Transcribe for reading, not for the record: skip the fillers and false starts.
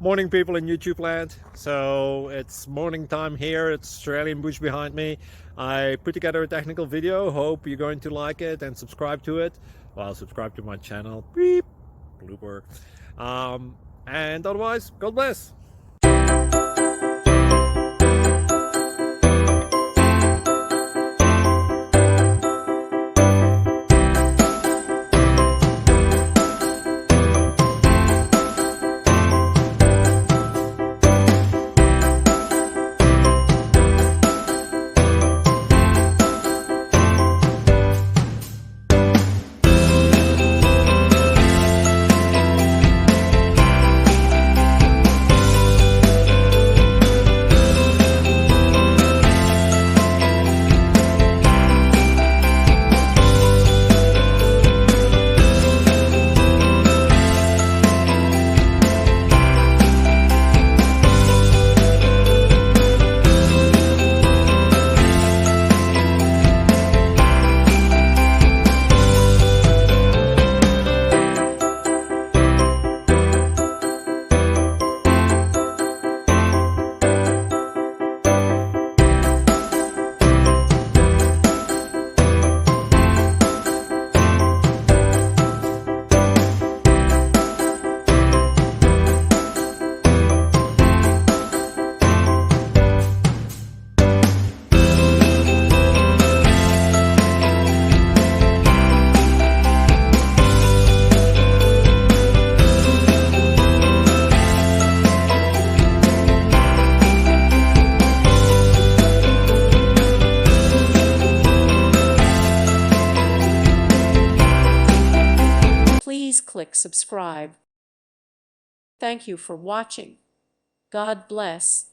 Morning, people in YouTube land. So it's morning time here. It's Australian bush behind me. I put together a technical video. Hope you're going to like it and subscribe to it. Well, subscribe to my channel. Beep. Blooper. And otherwise, God bless. Please click subscribe. Thank you for watching. God bless.